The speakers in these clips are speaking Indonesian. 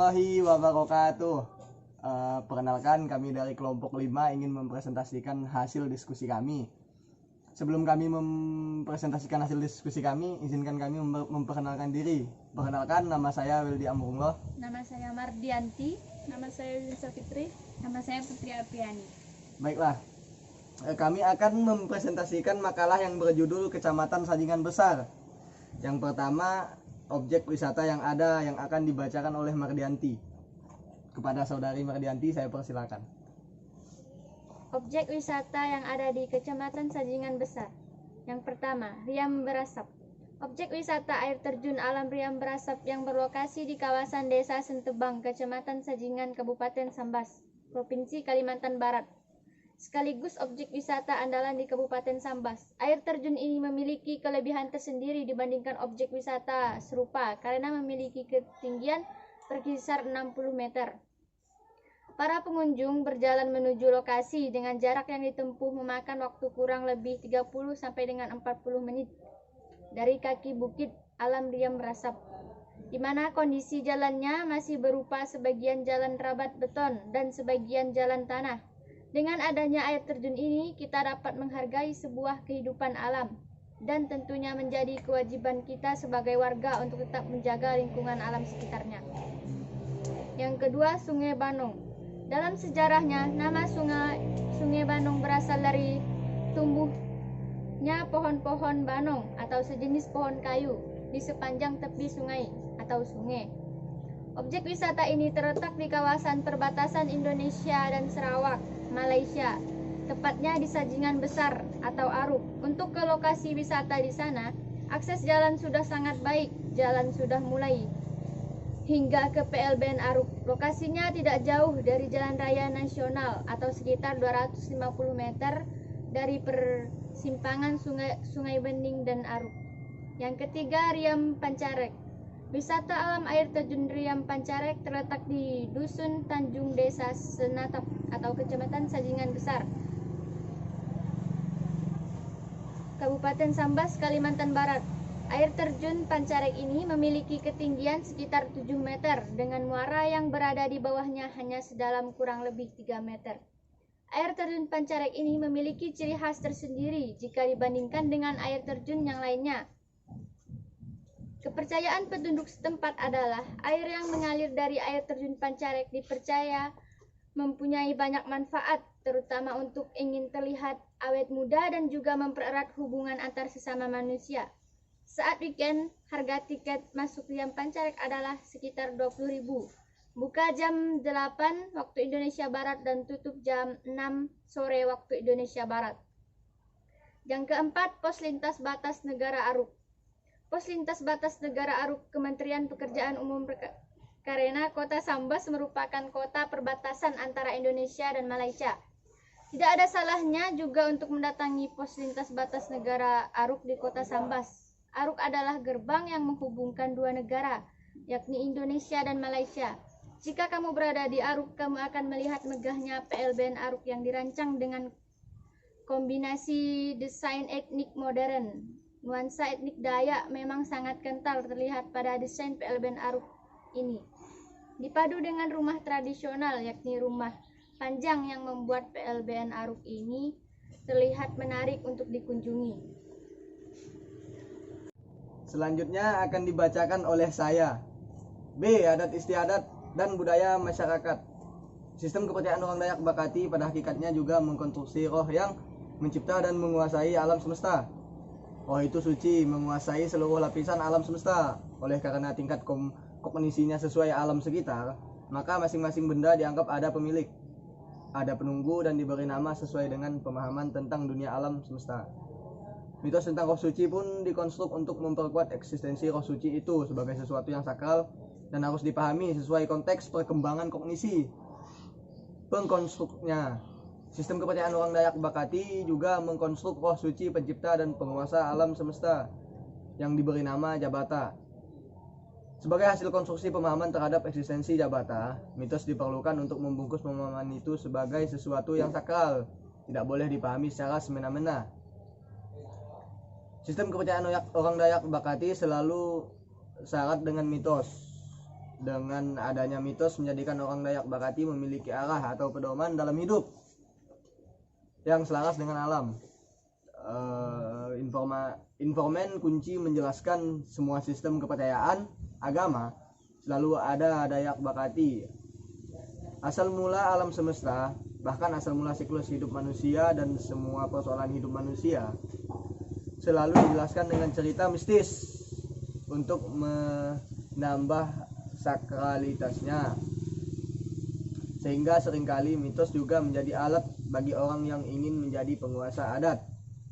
warahmatullahi wabarakatuh. Perkenalkan, kami dari kelompok 5 ingin mempresentasikan hasil diskusi kami. Sebelum kami mempresentasikan hasil diskusi kami, izinkan kami memperkenalkan diri. Perkenalkan, nama saya Wildi Amrullah. Nama saya Mardianti. Nama saya Yunisa Fitri. Nama saya Putri Apriani. Baiklah, kami akan mempresentasikan makalah yang berjudul Kecamatan Sajingan Besar. Yang pertama, objek wisata yang ada yang akan dibacakan oleh Mardianti. Kepada saudari Mardianti saya persilakan. Objek wisata yang ada di Kecamatan Sajingan Besar. Yang pertama, Riam Berasap. Objek wisata air terjun alam Riam Berasap yang berlokasi di kawasan Desa Sentebang, Kecamatan Sajingan, Kabupaten Sambas, Provinsi Kalimantan Barat. Sekaligus objek wisata andalan di Kabupaten Sambas. Air terjun ini memiliki kelebihan tersendiri dibandingkan objek wisata serupa karena memiliki ketinggian berkisar 60 meter. Para pengunjung berjalan menuju lokasi dengan jarak yang ditempuh memakan waktu kurang lebih 30 sampai dengan 40 menit dari kaki bukit alam Riam Berasap, di mana kondisi jalannya masih berupa sebagian jalan rabat beton dan sebagian jalan tanah. Dengan adanya air terjun ini, kita dapat menghargai sebuah kehidupan alam dan tentunya menjadi kewajiban kita sebagai warga untuk tetap menjaga lingkungan alam sekitarnya. Yang kedua, Sungai Banong. Dalam sejarahnya, nama Sungai Banong berasal dari tumbuhnya pohon-pohon banong atau sejenis pohon kayu di sepanjang tepi sungai atau sungai. Objek wisata ini terletak di kawasan perbatasan Indonesia dan Sarawak, Malaysia, tepatnya di Sajingan Besar atau Aruk. Untuk ke lokasi wisata di sana, akses jalan sudah sangat baik, jalan sudah mulai hingga ke PLBN Aruk. Lokasinya tidak jauh dari Jalan Raya Nasional atau sekitar 250 meter dari persimpangan Sungai Bening dan Aruk. Yang ketiga, Riam Pancarek. Wisata alam air terjun Riam Pancarek terletak di Dusun Tanjung, Desa Senatap atau Kecamatan Sajingan Besar, Kabupaten Sambas, Kalimantan Barat. Air terjun Pancarek ini memiliki ketinggian sekitar 7 meter dengan muara yang berada di bawahnya hanya sedalam kurang lebih 3 meter. Air terjun Pancarek ini memiliki ciri khas tersendiri jika dibandingkan dengan air terjun yang lainnya. Kepercayaan penduduk setempat adalah air yang mengalir dari air terjun Pancarek dipercaya mempunyai banyak manfaat, terutama untuk ingin terlihat awet muda dan juga mempererat hubungan antar sesama manusia. Saat weekend, harga tiket masuk Riam Pancarek adalah sekitar 20.000. Buka jam 8 waktu Indonesia Barat dan tutup jam 6 sore waktu Indonesia Barat. Yang keempat, Pos Lintas Batas Negara Aruk. Pos Lintas Batas Negara Aruk Kementerian Pekerjaan Umum karena Kota Sambas merupakan kota perbatasan antara Indonesia dan Malaysia. Tidak ada salahnya juga untuk mendatangi Pos Lintas Batas Negara Aruk di Kota Sambas. Aruk adalah gerbang yang menghubungkan dua negara, yakni Indonesia dan Malaysia. Jika kamu berada di Aruk, kamu akan melihat megahnya PLBN Aruk yang dirancang dengan kombinasi desain etnik modern. Nuansa etnik Dayak memang sangat kental terlihat pada desain PLBN Aruk ini. Dipadu dengan rumah tradisional, yakni rumah panjang yang membuat PLBN Aruk ini terlihat menarik untuk dikunjungi. Selanjutnya akan dibacakan oleh saya. B. Adat istiadat dan budaya masyarakat. Sistem kepercayaan orang Dayak Bakati pada hakikatnya juga mengkonstruksi roh yang mencipta dan menguasai alam semesta. Roh itu suci, menguasai seluruh lapisan alam semesta. Oleh karena tingkat kognisinya sesuai alam sekitar, maka masing-masing benda dianggap ada pemilik, ada penunggu, dan diberi nama sesuai dengan pemahaman tentang dunia alam semesta. Mitos tentang roh suci pun dikonstruk untuk memperkuat eksistensi roh suci itu sebagai sesuatu yang sakral dan harus dipahami sesuai konteks perkembangan kognisi pengkonstruknya. Sistem kepercayaan orang Dayak Bakati juga mengkonstruk roh suci pencipta dan penguasa alam semesta yang diberi nama Jabata. Sebagai hasil konstruksi pemahaman terhadap eksistensi Jabata, mitos diperlukan untuk membungkus pemahaman itu sebagai sesuatu yang sakral, tidak boleh dipahami secara semena-mena. Sistem kepercayaan orang Dayak Bakati selalu syarat dengan mitos. Dengan adanya mitos menjadikan orang Dayak Bakati memiliki arah atau pedoman dalam hidup yang selaras dengan alam. Informan kunci menjelaskan semua sistem kepercayaan agama selalu ada Dayak Bakati. Asal mula alam semesta, bahkan asal mula siklus hidup manusia dan semua persoalan hidup manusia selalu dijelaskan dengan cerita mistis untuk menambah sakralitasnya. Sehingga seringkali mitos juga menjadi alat bagi orang yang ingin menjadi penguasa adat,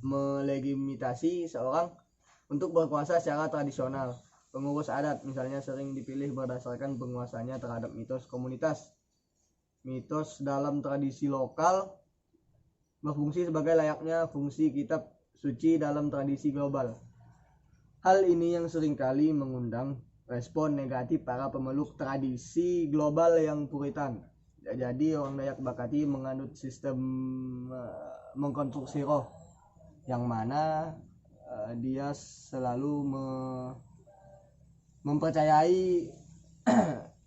melegitimasi seorang untuk berkuasa secara tradisional. Pengurus adat misalnya sering dipilih berdasarkan penguasanya terhadap mitos komunitas. Mitos dalam tradisi lokal berfungsi sebagai layaknya fungsi kitab suci dalam tradisi global. Hal ini yang seringkali mengundang respon negatif para pemeluk tradisi global yang puritan. Jadi orang Dayak Bakati menganut sistem mengkonstruksi roh, yang mana dia selalu mempercayai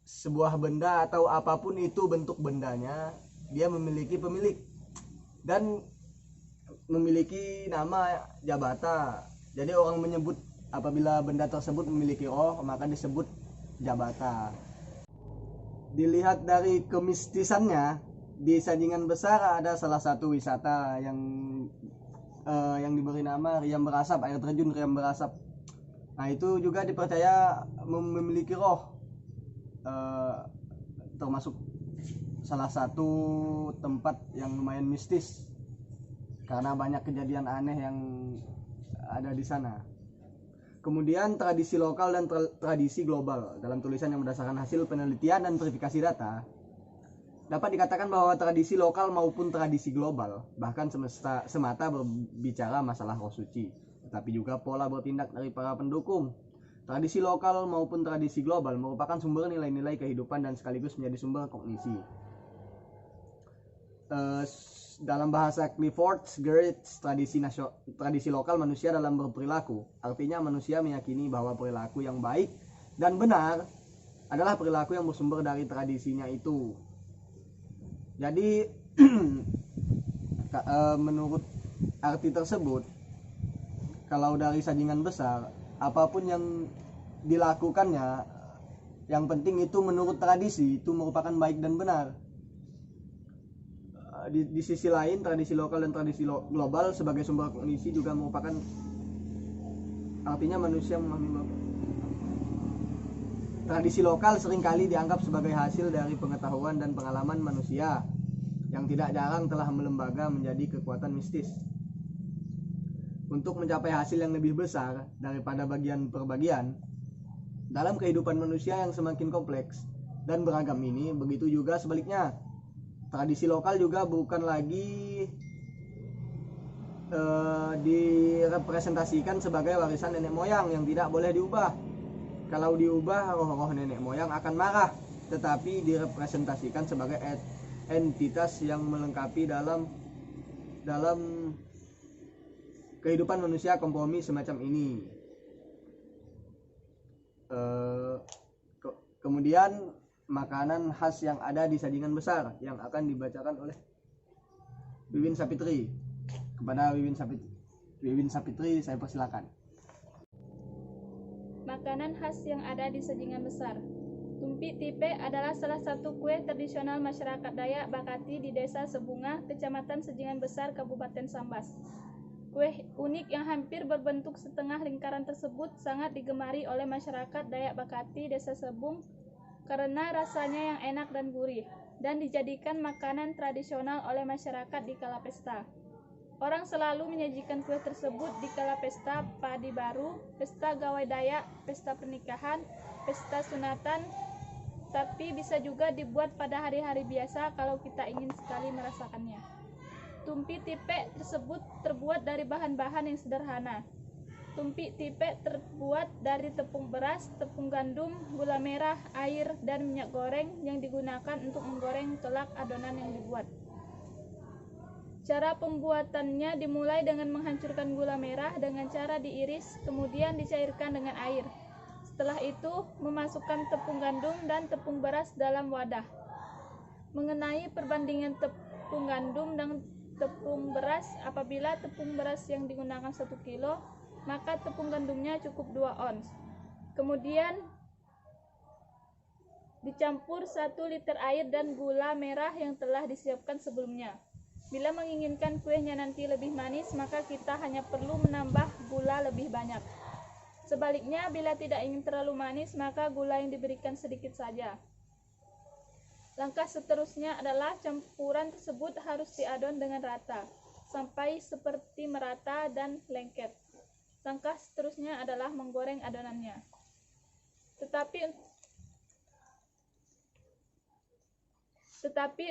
sebuah benda atau apapun itu bentuk bendanya, dia memiliki pemilik dan memiliki nama jabata. Jadi orang menyebut apabila benda tersebut memiliki roh, maka disebut jabata. Dilihat dari kemistisannya, di Sajingan Besar ada salah satu wisata yang diberi nama Riam Berasap, air terjun Riam Berasap. Nah, itu juga dipercaya memiliki roh. Termasuk salah satu tempat yang lumayan mistis karena banyak kejadian aneh yang ada di sana. Kemudian tradisi lokal dan tradisi global. Dalam tulisan yang berdasarkan hasil penelitian dan verifikasi data, dapat dikatakan bahwa tradisi lokal maupun tradisi global bahkan semata berbicara masalah roh suci, tetapi juga pola bertindak dari para pendukung. Tradisi lokal maupun tradisi global merupakan sumber nilai-nilai kehidupan dan sekaligus menjadi sumber kognisi. Dalam bahasa Clifford Geertz, tradisi lokal manusia dalam berperilaku, artinya manusia meyakini bahwa perilaku yang baik dan benar adalah perilaku yang bersumber dari tradisinya itu. Jadi menurut arti tersebut, kalau dari Sajingan Besar, apapun yang dilakukannya, yang penting itu menurut tradisi itu merupakan baik dan benar. Di sisi lain, tradisi lokal dan tradisi global sebagai sumber kognisi juga merupakan, artinya manusia memahami. Tradisi lokal seringkali dianggap sebagai hasil dari pengetahuan dan pengalaman manusia yang tidak jarang telah melembaga menjadi kekuatan mistis. Untuk mencapai hasil yang lebih besar daripada bagian per bagian dalam kehidupan manusia yang semakin kompleks dan beragam ini, begitu juga sebaliknya. Tradisi lokal juga bukan lagi direpresentasikan sebagai warisan nenek moyang yang tidak boleh diubah. Kalau diubah, roh-roh nenek moyang akan marah, tetapi direpresentasikan sebagai entitas yang melengkapi dalam kehidupan manusia kompromi semacam ini. Kemudian makanan khas yang ada di Sajingan Besar yang akan dibacakan oleh Wiwin Sapitri. Kepada Wiwin Sapitri saya persilakan. Makanan khas yang ada di Sajingan Besar. Tumpi Tipe adalah salah satu kue tradisional masyarakat Dayak Bakati di Desa Sebunga, Kecamatan Sajingan Besar, Kabupaten Sambas. Kue unik yang hampir berbentuk setengah lingkaran tersebut sangat digemari oleh masyarakat Dayak Bakati Desa Sebung karena rasanya yang enak dan gurih, dan dijadikan makanan tradisional oleh masyarakat di kala pesta. Orang selalu menyajikan kue tersebut di kala pesta padi baru, pesta gawai Dayak, pesta pernikahan, pesta sunatan, tapi bisa juga dibuat pada hari-hari biasa kalau kita ingin sekali merasakannya. Tumpi Tipe tersebut terbuat dari bahan-bahan yang sederhana. Tumpi Tipe terbuat dari tepung beras, tepung gandum, gula merah, air, dan minyak goreng yang digunakan untuk menggoreng kelak adonan yang dibuat. Cara pembuatannya dimulai dengan menghancurkan gula merah dengan cara diiris, kemudian dicairkan dengan air. Setelah itu, memasukkan tepung gandum dan tepung beras dalam wadah. Mengenai perbandingan tepung gandum dan tepung beras, apabila tepung beras yang digunakan 1 kilo, maka tepung gandumnya cukup 2 ons. Kemudian dicampur 1 liter air dan gula merah yang telah disiapkan sebelumnya. Bila menginginkan kuenya nanti lebih manis, maka kita hanya perlu menambah gula lebih banyak. Sebaliknya, bila tidak ingin terlalu manis, maka gula yang diberikan sedikit saja. Langkah seterusnya adalah campuran tersebut harus diadon dengan rata, sampai seperti merata dan lengket. Langkah seterusnya adalah menggoreng adonannya. Tetapi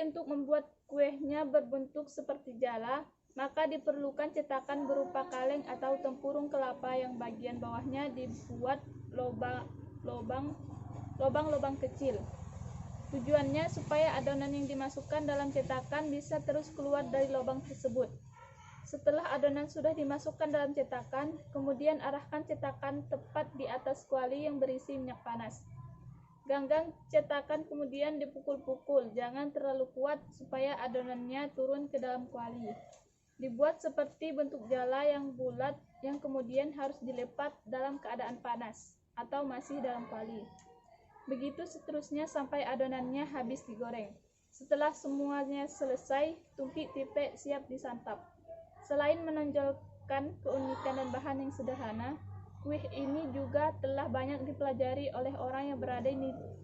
untuk membuat kuenya berbentuk seperti jala, maka diperlukan cetakan berupa kaleng atau tempurung kelapa yang bagian bawahnya dibuat lubang-lubang kecil. Tujuannya supaya adonan yang dimasukkan dalam cetakan bisa terus keluar dari lubang tersebut. Setelah adonan sudah dimasukkan dalam cetakan, kemudian arahkan cetakan tepat di atas kuali yang berisi minyak panas. Ganggang cetakan kemudian dipukul-pukul, jangan terlalu kuat supaya adonannya turun ke dalam kuali. Dibuat seperti bentuk jala yang bulat yang kemudian harus dilepat dalam keadaan panas atau masih dalam kuali. Begitu seterusnya sampai adonannya habis digoreng. Setelah semuanya selesai, tumpik tipe siap disantap. Selain menonjolkan keunikan dan bahan yang sederhana, kuih ini juga telah banyak dipelajari oleh orang yang berada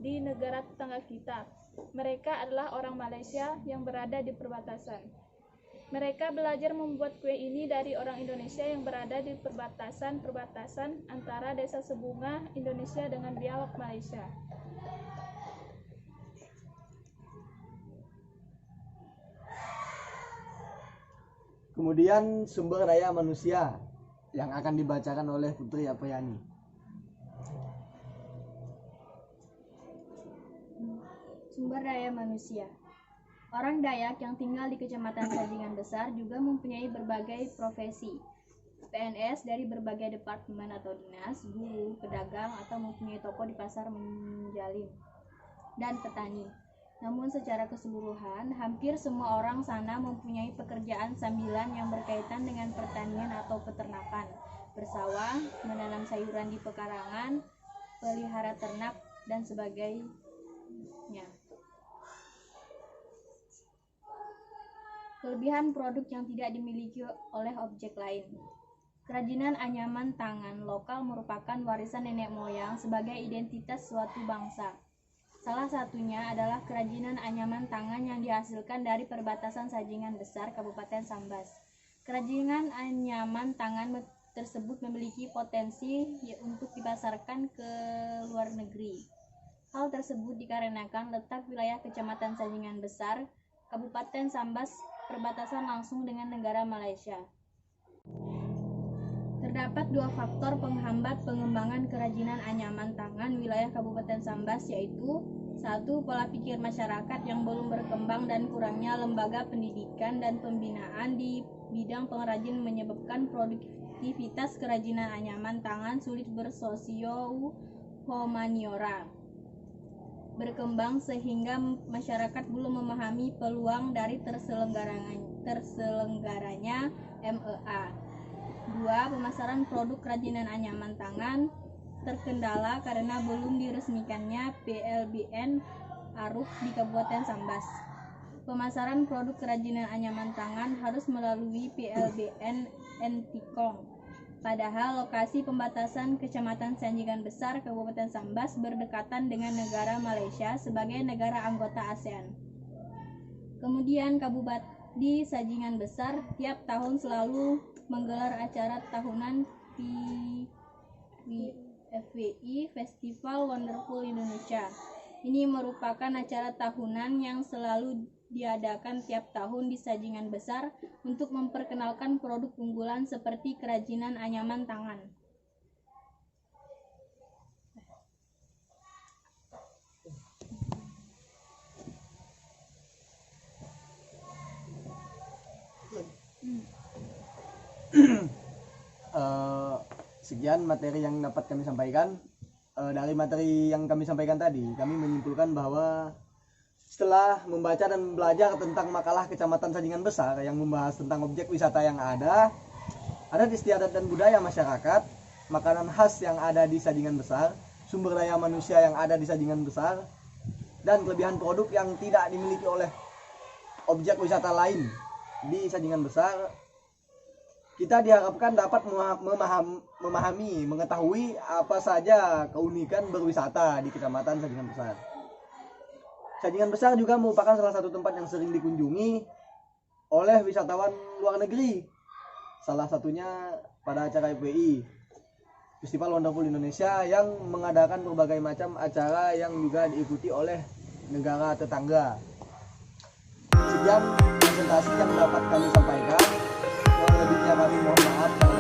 di negara tetangga kita. Mereka adalah orang Malaysia yang berada di perbatasan. Mereka belajar membuat kue ini dari orang Indonesia yang berada di perbatasan antara Desa Sebunga, Indonesia dengan Biawak, Malaysia. Kemudian sumber daya manusia yang akan dibacakan oleh Putri Apriyani. Sumber daya manusia. Orang Dayak yang tinggal di Kecamatan Sajingan Besar juga mempunyai berbagai profesi. PNS dari berbagai departemen atau dinas, guru, pedagang, atau mempunyai toko di pasar menjalin, dan petani. Namun secara keseluruhan, hampir semua orang sana mempunyai pekerjaan sambilan yang berkaitan dengan pertanian atau peternakan, bersawah, menanam sayuran di pekarangan, pelihara ternak, dan sebagainya. Kelebihan produk yang tidak dimiliki oleh objek lain. Kerajinan anyaman tangan lokal merupakan warisan nenek moyang sebagai identitas suatu bangsa. Salah satunya adalah kerajinan anyaman tangan yang dihasilkan dari perbatasan Sajingan Besar, Kabupaten Sambas. Kerajinan anyaman tangan tersebut memiliki potensi untuk dipasarkan ke luar negeri. Hal tersebut dikarenakan letak wilayah Kecamatan Sajingan Besar, Kabupaten Sambas, perbatasan langsung dengan negara Malaysia. Terdapat 2 faktor penghambat pengembangan kerajinan anyaman tangan wilayah Kabupaten Sambas, yaitu 1. Pola pikir masyarakat yang belum berkembang dan kurangnya lembaga pendidikan dan pembinaan di bidang pengrajin menyebabkan produktivitas kerajinan anyaman tangan sulit bersosio-humaniora berkembang sehingga masyarakat belum memahami peluang dari terselenggaranya MEA. 2. Pemasaran produk kerajinan anyaman tangan terkendala karena belum diresmikannya PLBN Aruh di Kabupaten Sambas. Pemasaran produk kerajinan anyaman tangan harus melalui PLBN Entikong. Padahal lokasi pembatasan Kecamatan Sajingan Besar, Kabupaten Sambas berdekatan dengan negara Malaysia sebagai negara anggota ASEAN. Kemudian Kabupaten Sajingan Besar tiap tahun selalu menggelar acara tahunan FWI Festival Wonderful Indonesia. Ini merupakan acara tahunan yang selalu diadakan tiap tahun di Sajingan Besar untuk memperkenalkan produk unggulan seperti kerajinan anyaman tangan. Sekian materi yang dapat kami sampaikan. dari materi yang kami sampaikan tadi, kami menyimpulkan bahwa setelah membaca dan belajar tentang makalah Kecamatan Sajingan Besar yang membahas tentang objek wisata yang ada, adat istiadat dan budaya masyarakat, makanan khas yang ada di Sajingan Besar, sumber daya manusia yang ada di Sajingan Besar, dan kelebihan produk yang tidak dimiliki oleh objek wisata lain di Sajingan Besar, kita diharapkan dapat memahami, mengetahui apa saja keunikan berwisata di Kecamatan Sajingan Besar. Sajingan Besar juga merupakan salah satu tempat yang sering dikunjungi oleh wisatawan luar negeri. Salah satunya pada acara FWI, Festival Wonderful Indonesia, yang mengadakan berbagai macam acara yang juga diikuti oleh negara tetangga. Sekian presentasi yang dapat kami sampaikan. Kurang lebihnya kami mohon maaf.